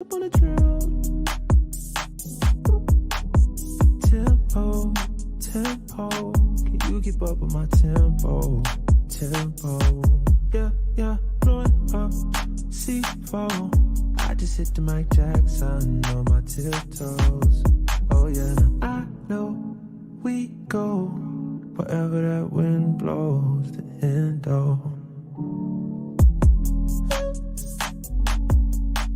Up on the trail. Tempo, tempo. Can you keep up with my tempo? Tempo. Yeah, blowing up. C4. I just hit the Mike Jackson on my tiptoes. Oh yeah, I know we go wherever that wind blows. The endo.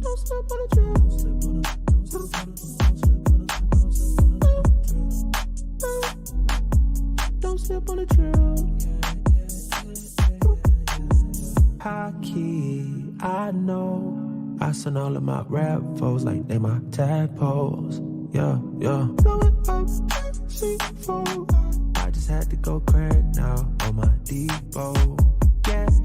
Don't slip on the trail. Don't slip on the Don't slip on the trail. High key, I know. I send all of my rap foes like they my tadpoles. Yeah. Blowing up, C4. I just had to go crack now on my depot.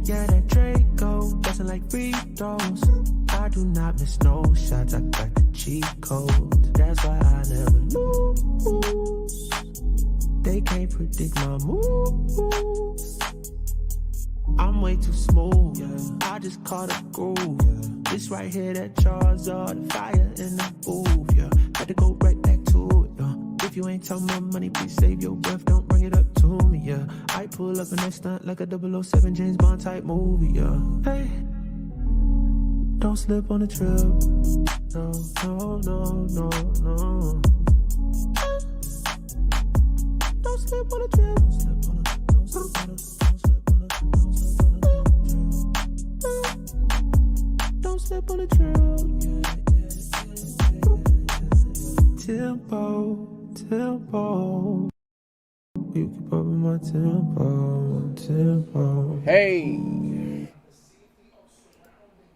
Yeah, that Draco bustin' like free throws. I do not miss no shots, I got the cheat code. That's why I never lose. They can't predict my moves. I'm way too smooth, I just caught a groove. This right here, that Charizard, the fire in the booth, had to go right back to it, If you ain't talking about money, please save your breath, don't bring it up to me, I pull up in that stunt like a 007 James Bond type movie, Hey, don't slip on the trip. No. Don't slip on the trip. Don't slip on the Don't slip on the trail. Tempo. You keep up with my tempo. Hey,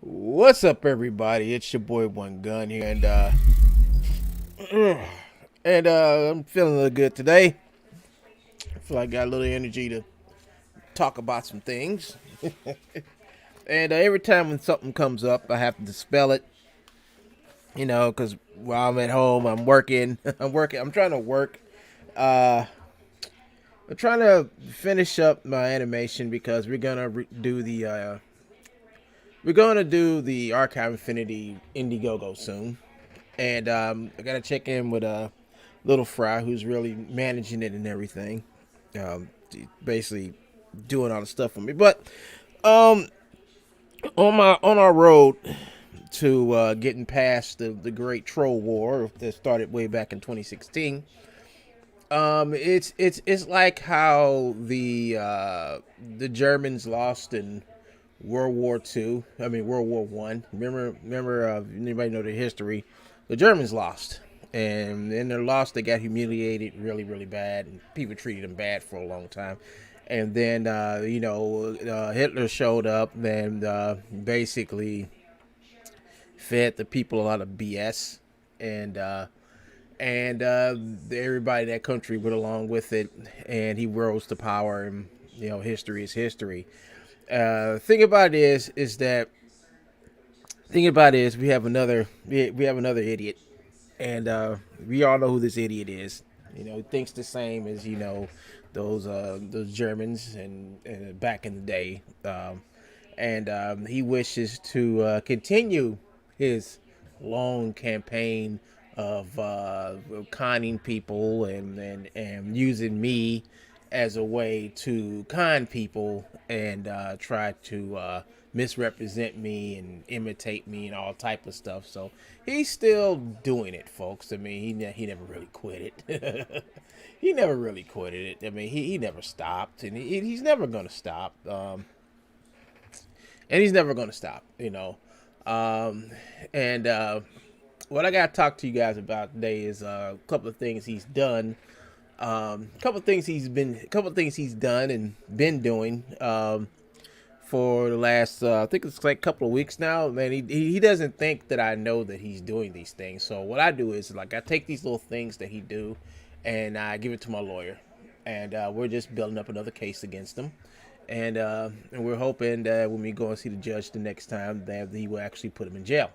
what's up, everybody? It's your boy One Gun here, and I'm feeling a little good today. I feel like I got a little energy to talk about some things. And every time when something comes up, I have to dispel it. Because while I'm at home, I'm working. I'm trying to work. I'm trying to finish up my animation because we're gonna do the Archive Infinity Indiegogo soon, and I gotta check in with Little Fry, who's really managing it and everything. Basically doing all the stuff for me, but on our road to getting past the Great Troll War that started way back in 2016. It's like how the Germans lost in World War II. I mean World War One. Remember anybody know the history? The Germans lost, and in their loss they got humiliated really, really bad, and people treated them bad for a long time. And then Hitler showed up and basically fed the people a lot of BS, and everybody in that country went along with it, and he rose to power, and history is history. Thing about it is we have another idiot, and we all know who this idiot is. He thinks the same as those Germans and back in the day, and he wishes to continue his long campaign of conning people and using me as a way to con people and try to misrepresent me and imitate me and all type of stuff. So he's still doing it, folks. I mean, he never really quit it. He never really quitted it. I mean, he never stopped, and he's never going to stop. And he's never going to stop, And what I got to talk to you guys about today is a couple of things he's done. A couple of things he's done and been doing for the last I think it's like a couple of weeks now. Man, he doesn't think that I know that he's doing these things. So what I do is I take these little things that he do and I give it to my lawyer, and we're just building up another case against him. And we're hoping that when we go and see the judge the next time, that he will actually put him in jail.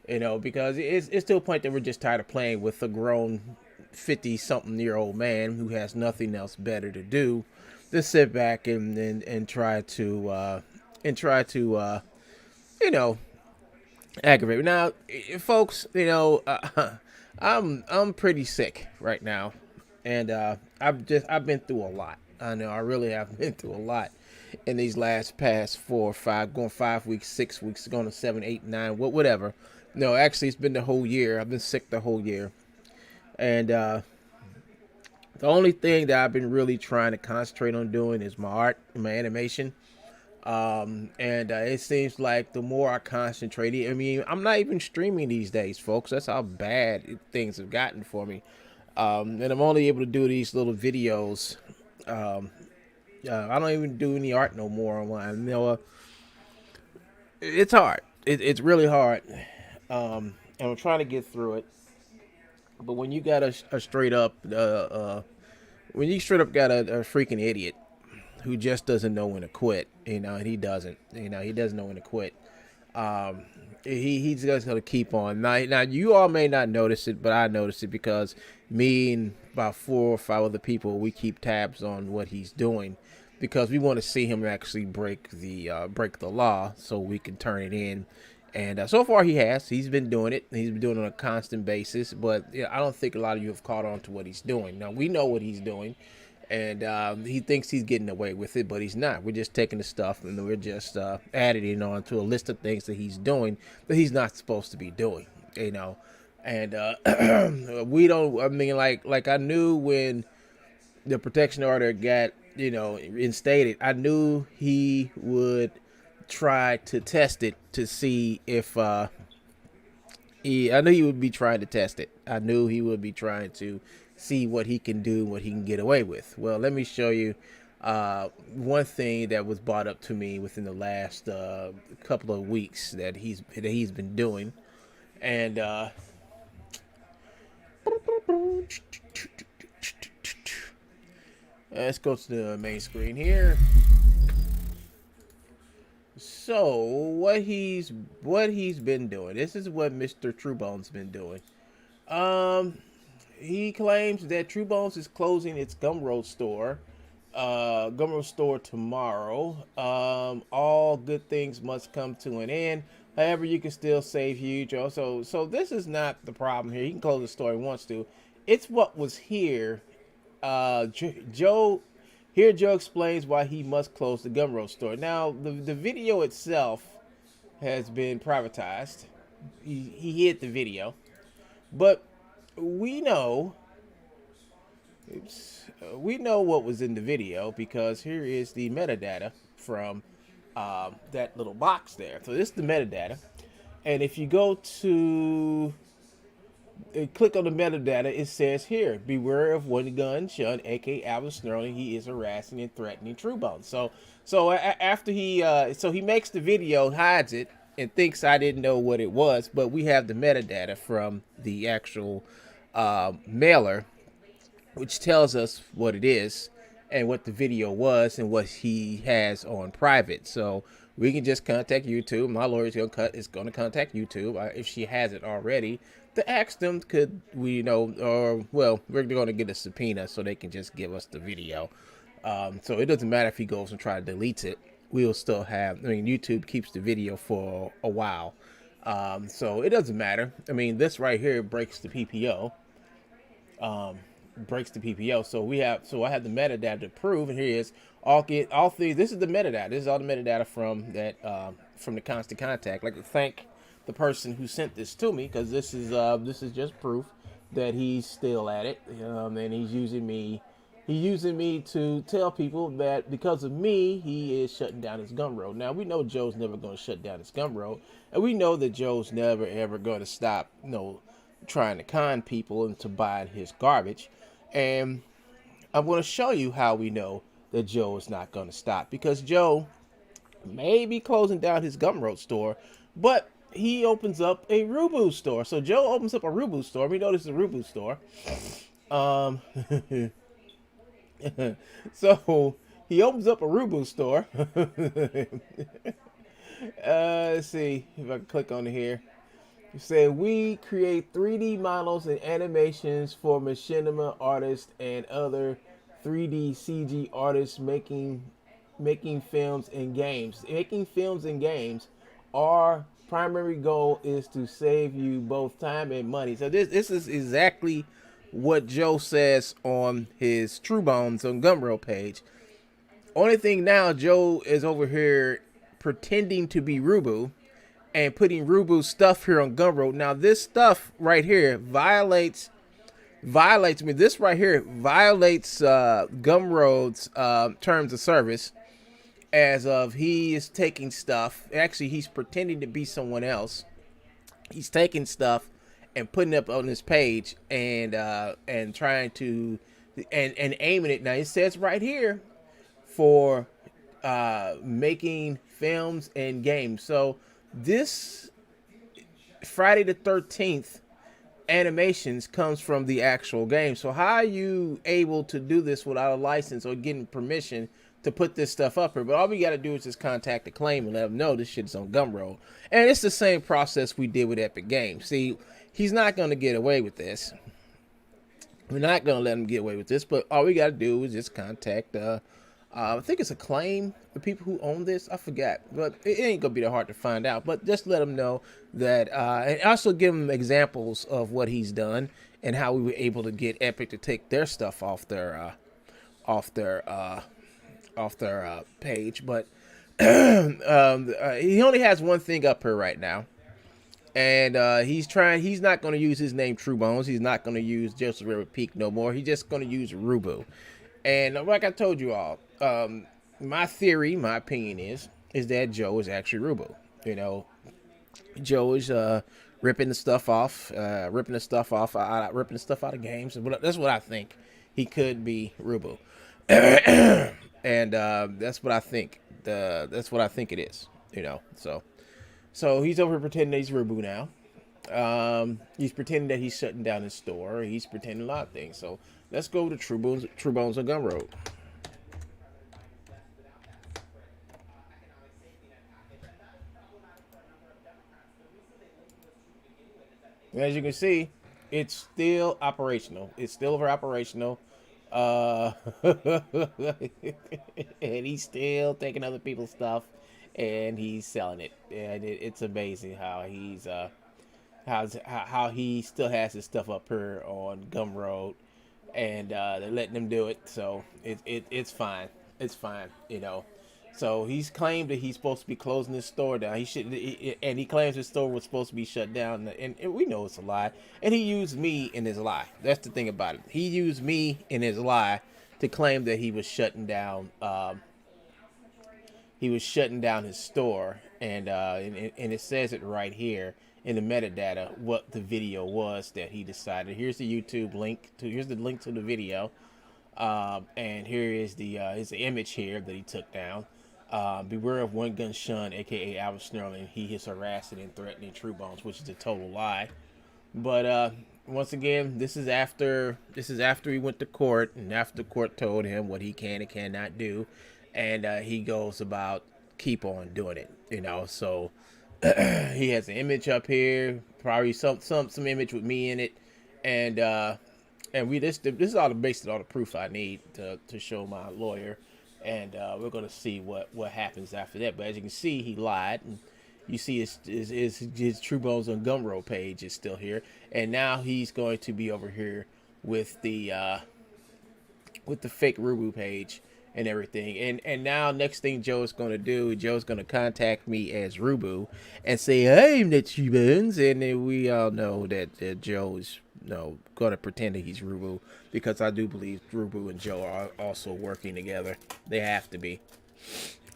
Because it's to a point that we're just tired of playing with a grown 50-something-year-old man who has nothing else better to do than sit back and try to Aggravated. Now, folks, I'm pretty sick right now, and I've been through a lot. I know I really have been through a lot in these past 4 or 5, going 5 weeks, 6 weeks, going to 7, 8, 9, whatever. No, actually, it's been the whole year. I've been sick the whole year, and the only thing that I've been really trying to concentrate on doing is my art, my animation. And it seems like the more I concentrate, I mean, I'm not even streaming these days, folks. That's how bad things have gotten for me. And I'm only able to do these little videos. Um, I don't even do any art no more online. It's hard. It's really hard. And I'm trying to get through it. But when you got a straight up, when you straight up got a freaking idiot who just doesn't know when to quit, and he doesn't, he doesn't know when to quit. Um, he's just gonna keep on. Now you all may not notice it, but I notice it because me and about 4 or 5 other people, we keep tabs on what he's doing because we want to see him actually break the law so we can turn it in. And so far he has. He's been doing it. He's been doing it on a constant basis. But I don't think a lot of you have caught on to what he's doing. Now we know what he's doing, and he thinks he's getting away with it, but he's not. We're just taking the stuff and we're just adding it on to a list of things that he's doing that he's not supposed to be doing. And we don't. I mean, like I knew when the protection order got instated, I knew he would try to test it to see if I knew he would be trying to test it. I knew he would be trying to see what he can do, what he can get away with. Well, let me show you one thing that was brought up to me within the last couple of weeks that he's been doing, and let's go to the main screen here. So what he's been doing. This is what Mr. Truebone's been doing. Um, he claims that True Bones is closing its Gumroad store tomorrow. All good things must come to an end. However, you can still save huge. So this is not the problem here. He can close the store if he wants to. It's what was here. Joe, here Joe explains why he must close the Gumroad store. Now, the video itself has been privatized. He hid the video, but we know we know what was in the video because here is the metadata from that little box there. So this is the metadata, and if you go to click on the metadata, it says here, beware of one gun Shun, aka Alvin Snarling. He is harassing and threatening True Bones. So after he makes the video, hides it, and thinks I didn't know what it was, but we have the metadata from the actual mailer, which tells us what it is and what the video was and what he has on private. So we can just contact YouTube. My lawyer is going to contact YouTube if she hasn't already to ask them could we or well, we're going to get a subpoena so they can just give us the video. So it doesn't matter if he goes and try to delete it. We'll still have. I mean, YouTube keeps the video for a while. So it doesn't matter. I mean, this right here breaks the PPO. So I have the metadata to prove, and here is all three. This is the metadata. This is all the metadata from that from the constant contact. I'd like to thank the person who sent this to me because this is just proof that he's still at it, and he's using me. He's using me to tell people that because of me, he is shutting down his Gumroad. Now, we know Joe's never going to shut down his Gumroad, and we know that Joe's never, ever going to stop, trying to con people into buying his garbage. And I'm going to show you how we know that Joe is not going to stop, because Joe may be closing down his Gumroad store, but he opens up a Rubu store. So Joe opens up a Rubu store. We know this is a Rubu store. So he opens up a Rubu store. Let's see if I can click on here. You say we create 3D models and animations for machinima artists and other 3D CG artists making films and games. Making films and games are primary goal is to save you both time and money. So this is exactly what Joe says on his True Bones on Gumroad page. Only thing now, Joe is over here pretending to be Rubu and putting Rubu stuff here on Gumroad. Now this stuff right here violates me. This right here violates Gumroad's terms of service, as of he is taking stuff. Actually, he's pretending to be someone else. He's taking stuff and putting it up on his page and trying to and aiming it. Now it says right here for making films and games. So this Friday the 13th animations comes from the actual game. So how are you able to do this without a license or getting permission to put this stuff up here? But all we got to do is just contact the claim and let them know this shit's on Gumroad. And it's the same process we did with Epic Games. See, he's not going to get away with this. We're not going to let him get away with this, but all we got to do is just contact I think it's a claim, the people who own this. I forgot, but it ain't gonna be that hard to find out. But just let them know that, and also give them examples of what he's done and how we were able to get Epic to take their stuff off their page. But he only has one thing up here right now, and he's not going to use his name True Bones. He's not going to use Joseph River Peak no more. He's just going to use Rubu. And like I told you all, my theory, my opinion is that Joe is actually Rubu. You know, Joe is ripping the stuff off out of games. That's what I think. He could be Rubu, and that's what I think. That's what I think it is. You know, so he's over pretending that he's Rubu now. He's pretending that he's shutting down his store. He's pretending a lot of things. So let's go to True Bones on Gumroad. As you can see, it's still operational. It's still over operational. And he's still taking other people's stuff and he's selling it. And it's amazing how he's how he still has his stuff up here on Gumroad, and they're letting him do it. So it's fine. It's fine, you know. So he's claimed that he's supposed to be closing his store down. And he claims his store was supposed to be shut down, and we know it's a lie. And he used me in his lie. That's the thing about it. He used me in his lie to claim that he was shutting down. He was shutting down his store, and it says it right here in the metadata what the video was that he decided. Here's the YouTube link here's the link to the video, and here is the image here that he took down. Beware of One Gun Shun, aka Albert Snarling. He is harassing and threatening True Bones, which is a total lie. But once again, this is after he went to court, and after the court told him what he can and cannot do, and he goes about keep on doing it, you know. So he has an image up here, probably some image with me in it, and this is all basically all the proof I need to show my lawyer, and we're gonna see what happens after that. But as you can see, he lied, and you see his True Bones on Gumroad page is still here, and now he's going to be over here with the fake Rubu page and everything. And now next thing Joe's going to do, Joe's going to contact me as Rubu and say, hey, I'm not True Bones. And then we all know that Joe is going to pretend that he's Rubu, because I do believe Rubu and Joe are also working together. They have to be.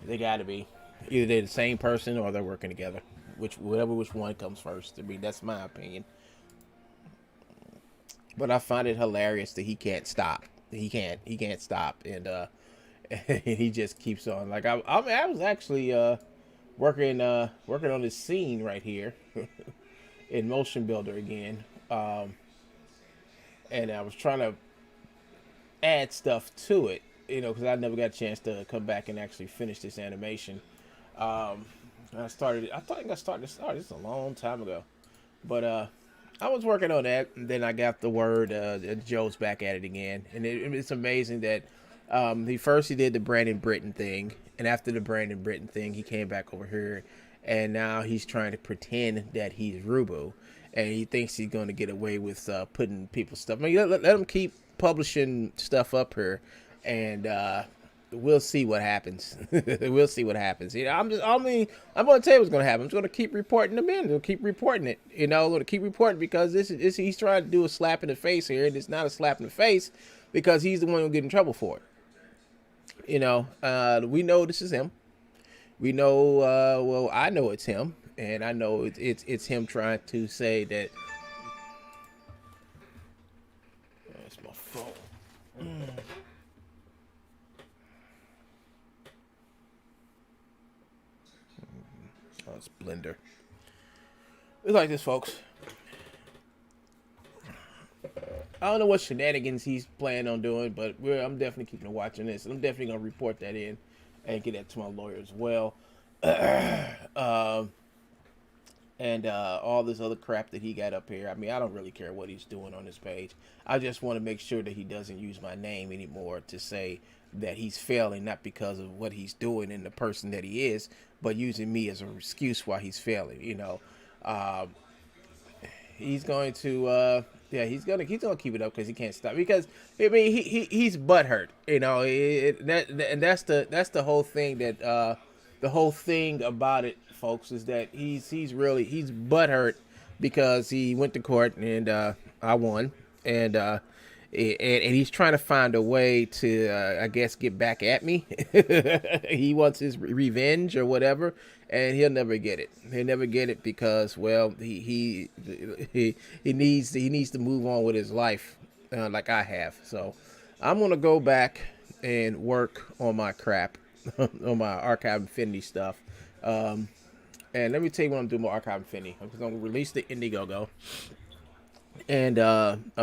They got to be. Either they're the same person or they're working together. Which one comes first. I mean, that's my opinion. But I find it hilarious that he can't stop. He can't stop, and he just keeps on. Like I was actually working on this scene right here in Motion Builder again, and I was trying to add stuff to it, you know, because I never got a chance to come back and actually finish this animation. I think I started this a long time ago, but I was working on that, and then I got the word Joe's back at it again, and it's amazing that he did the Brandon Britton thing, and after the Brandon Britton thing, he came back over here and now he's trying to pretend that he's Rubu, and he thinks he's going to get away with putting people's stuff. I mean, let him keep publishing stuff up here, and we'll see what happens. We'll see what happens. You know, I'm going to tell you what's going to happen. I'm just going to keep reporting them in. We'll keep reporting it. You know, I'm going to keep reporting because he's trying to do a slap in the face here, and it's not a slap in the face because he's the one who'll get in trouble for it. You know, we know this is him. We know, well, I know it's him, and I know it's him trying to say that. That's my phone. Oh, it's Blender. It's like this, folks. I don't know what shenanigans he's planning on doing, but I'm definitely keeping a watch on this. I'm definitely going to report that in and get that to my lawyer as well. And all this other crap that he got up here. I mean, I don't really care what he's doing on this page. I just want to make sure that he doesn't use my name anymore to say that he's failing, not because of what he's doing and the person that he is, but using me as an excuse why he's failing. You know, he's going to he's gonna keep it up because he can't stop. Because I mean, he's butthurt. You know, and that's the whole thing that the whole thing about it, folks, is that he's butthurt because he went to court and I won, and he's trying to find a way to I guess get back at me. He wants his revenge or whatever, and he'll never get it. He'll never get it because, well, he needs to move on with his life like I have. So I'm gonna go back and work on my crap. On my Archive Infinity stuff. And let me tell you what I'm doing with Archive Infinity. I'm going to release the Indiegogo. And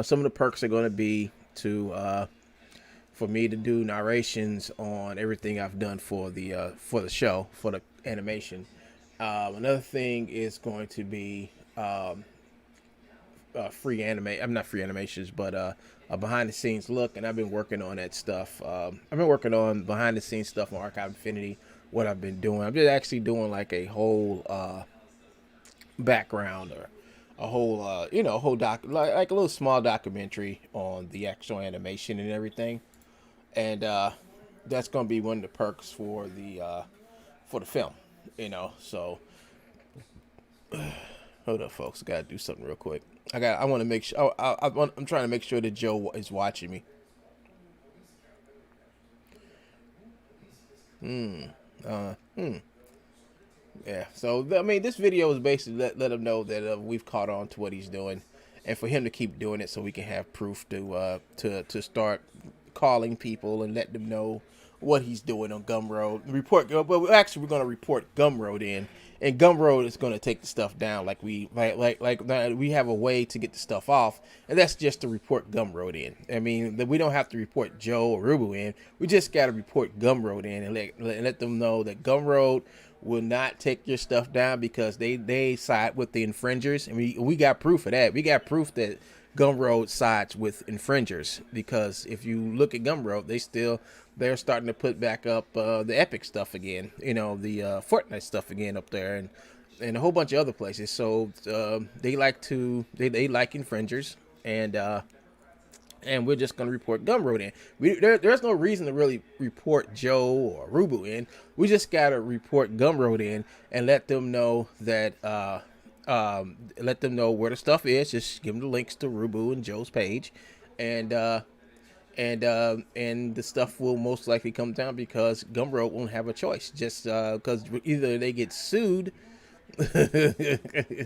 some of the perks are going to be for me to do narrations on everything I've done for the show, for the animation. Another thing is going to be free I'm not free animations, but a behind the scenes look, and I've been working on that stuff. I've been working on behind the scenes stuff on Archive Infinity. What I've been doing, I'm just actually doing like a whole background or a whole a whole like a little small documentary on the actual animation and everything, and that's gonna be one of the perks for the film. You know, so hold up, folks. Gotta do something real quick. I want to make sure. I'm trying to make sure that Joe is watching me. Yeah. So I mean, this video is basically let him know that we've caught on to what he's doing, and for him to keep doing it, so we can have proof to start calling people and let them know what he's doing on Gumroad. Well, actually, we're going to report Gumroad in, and Gumroad is going to take the stuff down. Like we have a way to get the stuff off, and that's just to report Gumroad in. I mean, we don't have to report Joe or Rubu in. We just got to report Gumroad in and let them know that Gumroad will not take your stuff down because they side with the infringers, and we got proof of that. We got proof that Gumroad sides with infringers, because if you look at Gumroad, they're starting to put back up the Epic stuff again, you know, the Fortnite stuff again up there, and a whole bunch of other places. So they like infringers, and we're just going to report Gumroad in. There's no reason to really report Joe or Rubu in. We just got to report Gumroad in and let them know that let them know where the stuff is. Just give them the links to Rubu and Joe's page, and the stuff will most likely come down because Gumroad won't have a choice. Just because either they get sued,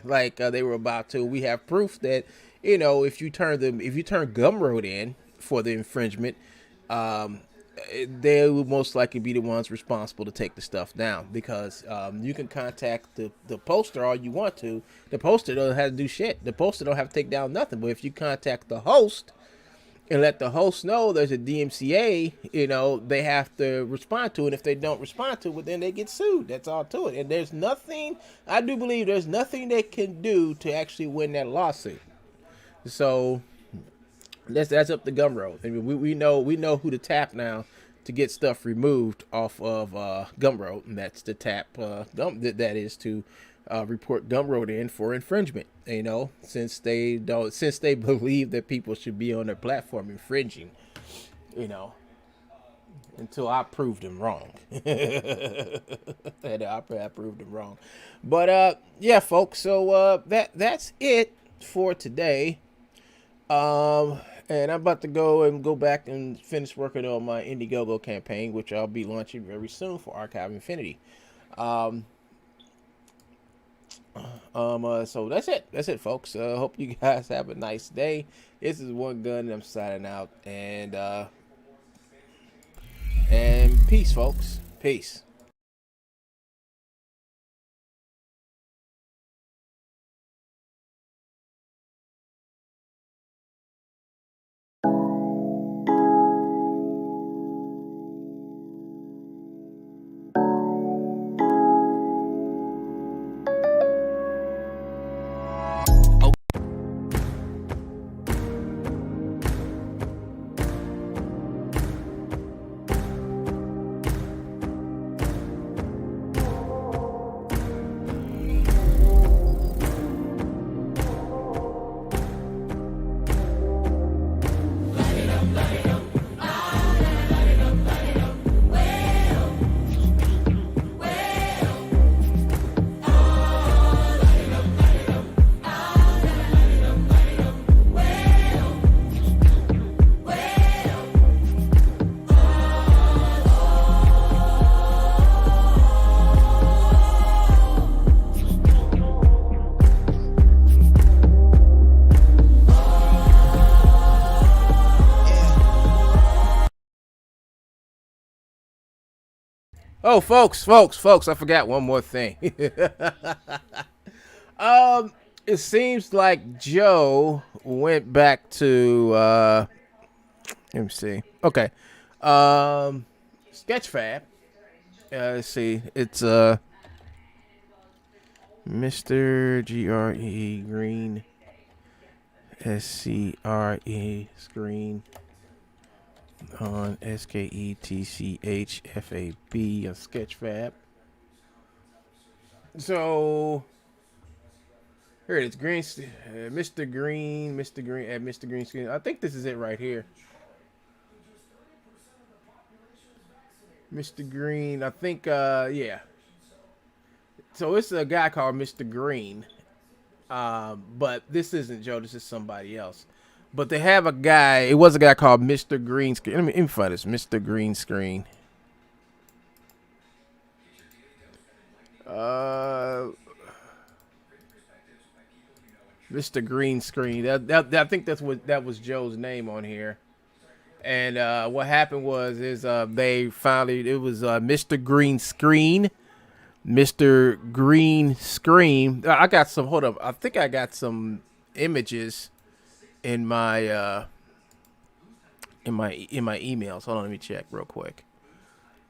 like they were about to. We have proof that, you know, if you turn Gumroad in for the infringement, they will most likely be the ones responsible to take the stuff down, because you can contact the poster all you want to. The poster doesn't have to do shit. The poster don't have to take down nothing. But if you contact the host and let the host know there's a DMCA, you know, they have to respond to it. If they don't respond to it, then they get sued. That's all to it. And there's nothing, I do believe there's nothing they can do to actually win that lawsuit. So that's up to Gumroad. I mean, we know who to tap now to get stuff removed off of Gumroad, and that's to tap that is to report Gumroad in for infringement. You know, since they believe that people should be on their platform infringing. You know, until I proved them wrong. And I proved them wrong. But yeah, folks. So that's it for today. And I'm about to go back and finish working on my Indiegogo campaign, which I'll be launching very soon for Archive Infinity. So that's it. That's it, folks. Hope you guys have a nice day. This is One Gun, and I'm signing out. And peace, folks. Peace. Oh, folks, I forgot one more thing. It seems like Joe went back to let me see. Okay. Sketchfab. Let's see. It's Mr. Green SCRE screen on SKETCHFAB on Sketchfab. So here it is, Mr. Green at Mr. Green screen. I think this is it right here. Mr. Green, I think yeah. So it's a guy called Mr. Green. But this isn't Joe, this is somebody else. But they have a guy, it was a guy called Mr. Green Screen. Let me find this, Mr. Green Screen. Mr. Green Screen. I think that was Joe's name on here. And what happened was they finally, it was Mr. Green Screen. Mr. Green Screen. I got some, hold up. I think I got some images in my emails. Hold on, let me check real quick.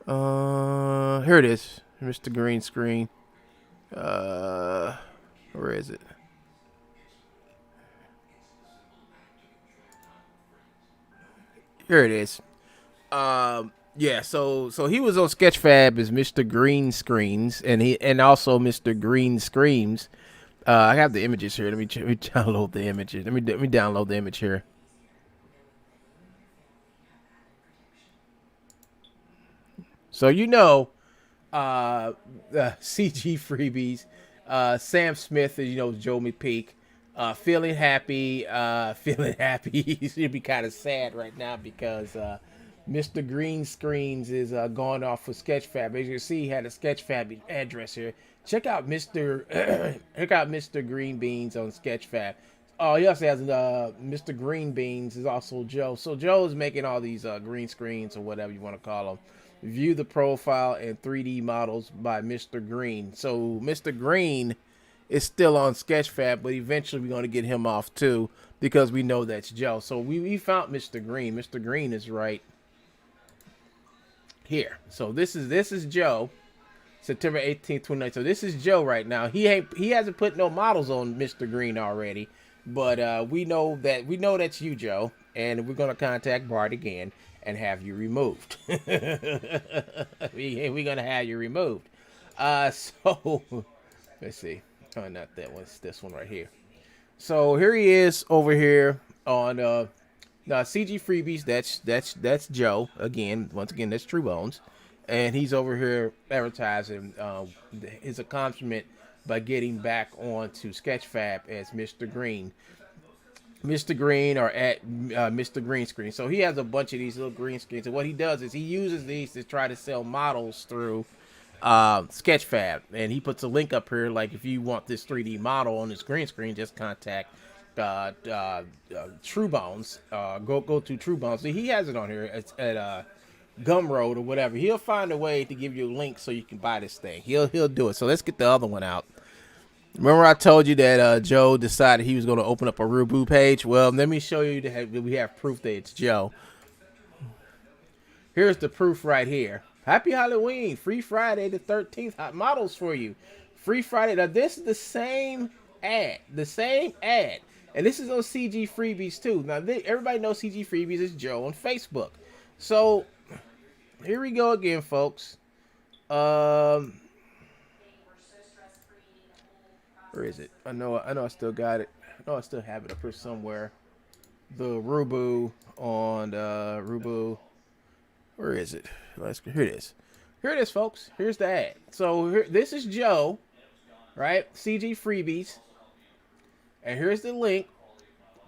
Here it is, Mr. Green Screen. Where is it? Here it is. Yeah, so he was on Sketchfab as Mr. Green Screens, and also Mr. Green Screams. I have the images here. Let me download the images. Let me download the image here. So CG freebies. Sam Smith is Joe McPeek. Feeling happy. Feeling happy. He should be kind of sad right now because Mr. Green Screens is going off for Sketchfab. As you can see, he had a Sketchfab address here. Check out Mr. check out Mr. Green Beans on Sketchfab. Oh, he also has Mr. Green Beans is also Joe. So Joe is making all these green screens or whatever you want to call them. View the profile and 3D models by Mr. Green. So Mr. Green is still on Sketchfab, but eventually we're going to get him off too because we know that's Joe. So we found Mr. Green. Mr. Green is right here. So this is Joe. September 18th, 2019. So this is Joe right now. He hasn't put no models on Mr. Green already, but we know that's you, Joe, and we're gonna contact Bart again and have you removed. We're gonna have you removed. So let's see. Oh, not that one. It's this one right here. So here he is over here on now CG Freebies. That's Joe again. Once again, that's True Bones, and he's over here advertising his accomplishment by getting back onto Sketchfab as Mr. Green or at Mr. Green Screen. So he has a bunch of these little green screens, and what he does is he uses these to try to sell models through Sketchfab, and he puts a link up here. Like if you want this 3D model on this green screen, just contact True Bones. Go to True Bones. See, he has it on here. It's at Gumroad or whatever. He'll find a way to give you a link so you can buy this thing. He'll do it. So let's get the other one out. Remember I told you that Joe decided he was going to open up a Rubu page? Well, let me show you that we have proof that it's Joe. Here's the proof right here. Happy Halloween. Free Friday the 13th. Hot models for you. Free Friday. Now, this is the same ad. The same ad. And this is on CG Freebies, too. Now, everybody knows CG Freebies is Joe on Facebook. So, here we go again, folks. Where is it? I know I still got it. I know I still have it up here somewhere. The Rubu on Rubu. Where is it? Here it is. Here it is, folks. Here's the ad. So this is Joe, right? CG Freebies. And here's the link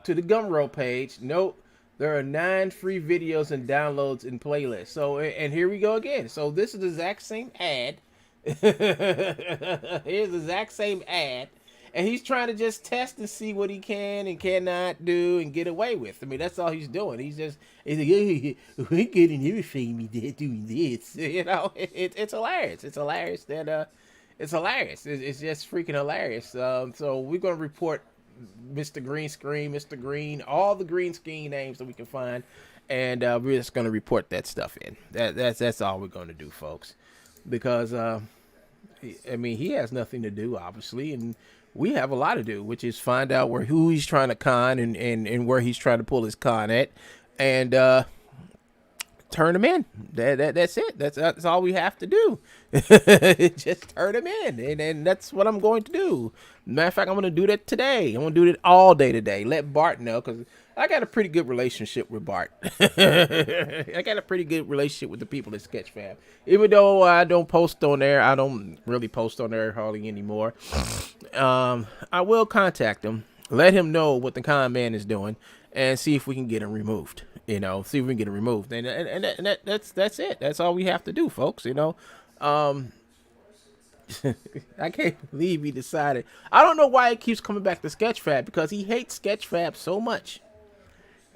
to the Gumroad page. Note, there are 9 free videos and downloads in playlists. So, and here we go again. So this is the exact same ad. Here's the exact same ad, and he's trying to just test and see what he can and cannot do and get away with. I mean, that's all he's doing. He's like, hey, we're getting everything they're doing this. You know, it's hilarious. It's hilarious that it's hilarious. It's just freaking hilarious. So we're gonna report Mr. Green Screen, Mr. Green, all the green screen names that we can find, and we're just gonna report that stuff in. That's all we're gonna do, folks. Because I mean, he has nothing to do, obviously, and we have a lot to do, which is find out who he's trying to con and where he's trying to pull his con at, and turn him in. That's it. That's all we have to do. Just turn him in, and that's what I'm going to do. Matter of fact, I'm going to do that today. I'm going to do it all day today. Let Bart know, because I got a pretty good relationship with Bart. I got a pretty good relationship with the people at Sketchfab. Even though I don't post on there, I don't really post on there hardly anymore. I will contact him, let him know what the con man is doing, and see if we can get him removed. You know, see if we can get him removed, and that's it. That's all we have to do, folks. You know, I can't believe he decided. I don't know why he keeps coming back to Sketchfab, because he hates Sketchfab so much.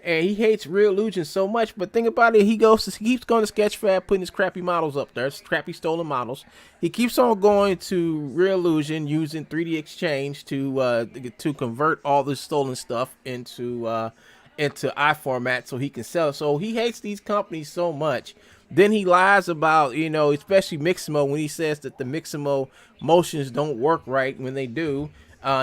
And he hates Real Illusion so much, but think about it, he keeps going to Sketchfab, putting his crappy models up there, crappy stolen models. He keeps on going to Real Illusion, using 3D Exchange to convert all this stolen stuff into iFormat so he can sell it. So he hates these companies so much. Then he lies about, you know, especially Mixamo, when he says that the Mixamo motions don't work right when they do.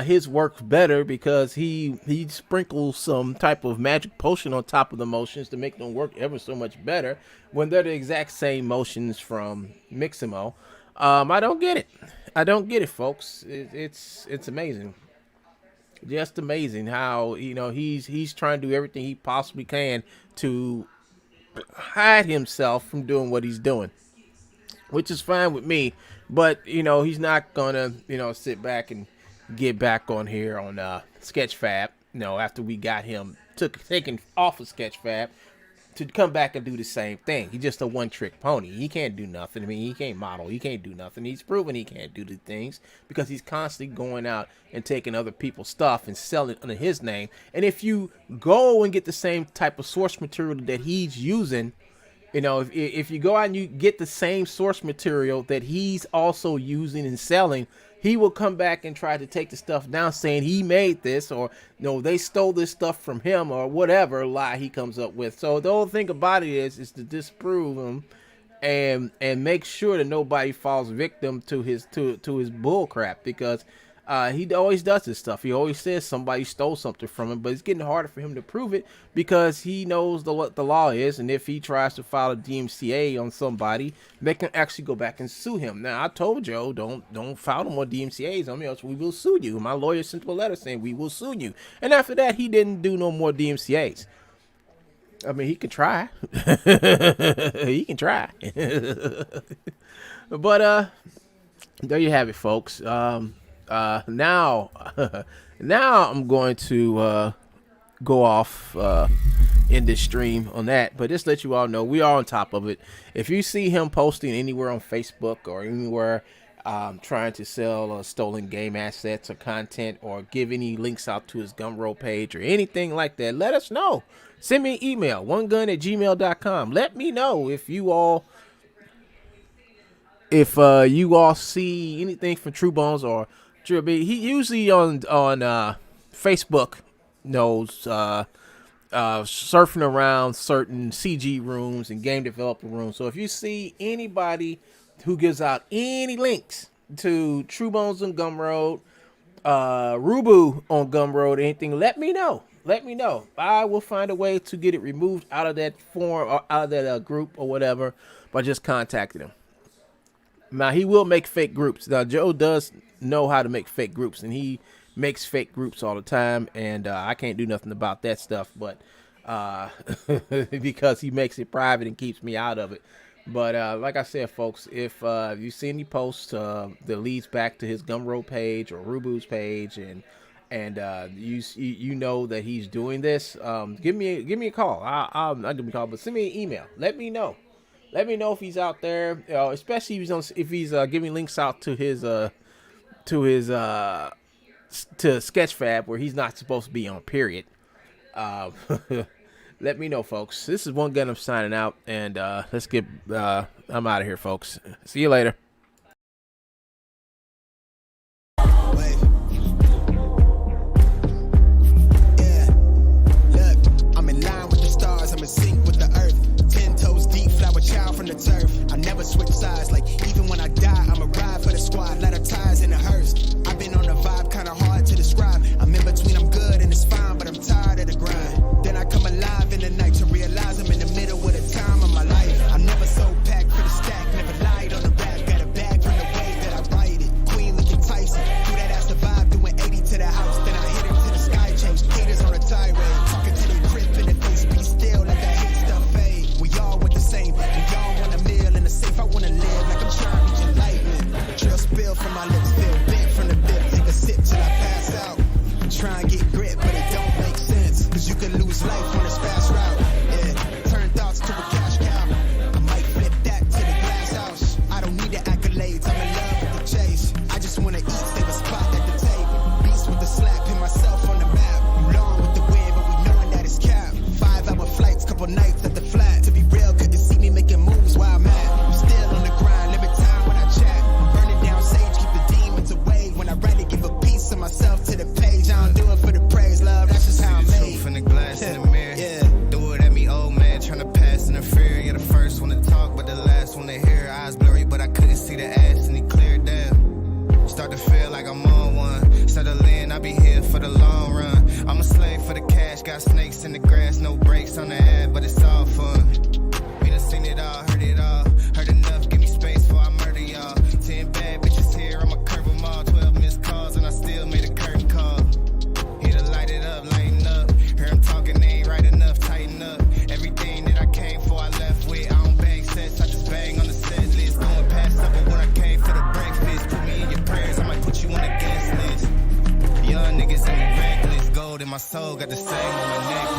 His works better because he sprinkles some type of magic potion on top of the motions to make them work ever so much better when they're the exact same motions from Mixamo. I don't get it. I don't get it, folks. It's amazing. Just amazing how, you know, he's trying to do everything he possibly can to hide himself from doing what he's doing, which is fine with me. But, you know, he's not gonna, you know, sit back and get back on here on Sketchfab, you know, after we got him taken off of Sketchfab, to come back and do the same thing. He's just a one-trick pony. He can't do nothing. I mean, he can't model. He can't do nothing. He's proven he can't do the things because he's constantly going out and taking other people's stuff and selling it under his name. And if you go and get the same type of source material that he's using, you know, if you go out and you get the same source material that he's also using and selling, he will come back and try to take the stuff down, saying he made this, or no, they stole this stuff from him, or whatever lie he comes up with. So the whole thing about it is to disprove him and make sure that nobody falls victim to his bull crap. Because He always does this stuff. He always says somebody stole something from him, but it's getting harder for him to prove it because he knows what the law is, and if he tries to file a DMCA on somebody, they can actually go back and sue him. Now, I told Joe, don't file no more DMCAs on me, else we will sue you. My lawyer sent him a letter saying we will sue you. And after that, he didn't do no more DMCAs. I mean, he can try. He can try. But there you have it, folks. Now I'm going to go off in this stream on that, but just let you all know we are on top of it. If you see him posting anywhere on Facebook or anywhere trying to sell stolen game assets or content, or give any links out to his Gumroad page or anything like that, let us know. Send me an email, onegun@gmail.com. Let me know if you all see anything from True Bones or Drew B. He usually on Facebook knows surfing around certain CG rooms and game developer rooms. So if you see anybody who gives out any links to True Bones on Gumroad, Rubu on Gumroad, anything, let me know. Let me know. I will find a way to get it removed out of that forum or out of that group or whatever by just contacting him. Now, he will make fake groups. Now, Joe does know how to make fake groups, and he makes fake groups all the time, and I can't do nothing about that stuff, but because he makes it private and keeps me out of it. But like I said, folks, if you see any posts that leads back to his Gumroad page or Rubu's page, and you know that he's doing this, give me a call. I'll not give me a call, but send me an email. Let me know. Let me know if he's out there, especially if he's giving links out to his to Sketchfab, where he's not supposed to be on. Period. Let me know, folks. This is One Gun. I'm signing out, and let's get. I'm out of here, folks. See you later. From the turf, I never switch sides. Like even when I die, I'ma ride for the squad. Let her ties in the hearse. I've been on the vibe, kinda hard to describe. I'm in between, I'm good and it's fine, but I'm tired of the grind. Then I come alive in the night to realize I'm in the middle of the time of my life. I'm never so packed for the stack, never lied on the rap. Got a bag from the way that I write it. Queen looking Tyson, do that ass survive, doing 80 to the house. Then I hit her to the sky, change haters on a tirade. Talking to the crib in the face, be still, let that hate stuff fade. We all with the same. Safe, I wanna live like I'm trying to reach enlightenment. Trail spill from my lips, feel bent from the bit. Take a sip till I pass out. Try and get grit, but it don't make sense. Cause you can lose life on this fast route. Yeah, turn thoughts to a cash cow. I might flip that to the glass house. I don't need the accolades, I'm in love with the chase. I just wanna eat, save a spot at the table. Beast with the slap, pin myself on the map. You long with the wind, but we knowing that it's capped. 5-hour flights, couple nights at the flat. To be real, couldn't see me making moves while I'm at. Still on the grind, limit time when I chat. Burning down sage, keep the demons away. When I write it, give a piece of myself to the page. I don't do it for the praise, love, that's just how I'm made. From the glass in the mirror, yeah. Throw it at me, old man, tryna pass in the fear. You're the first one to talk, but the last one to hear. Eyes blurry, but I couldn't see the ass, and he cleared down. Start to feel like I'm on one. Settle in, I'll be here for the long run. I'm a slave for the cash, got snakes in the grass, no brakes on the ad, but it's all fun. We done seen it all, heard it all. Heard enough, give me space before I murder y'all. 10 bad bitches here, I'ma curve them all. 12 missed calls, and I still made a curtain call. Here to light it up, lighten up. Hear him talking, they ain't right enough, tighten up. Everything that I came for, I left with. I don't bang sets, I just bang on the set list. Going past supper when I came for the breakfast. Put me in your prayers, I might put you on the guest list. Young niggas in the reckless, gold in my soul, got the same on my neck.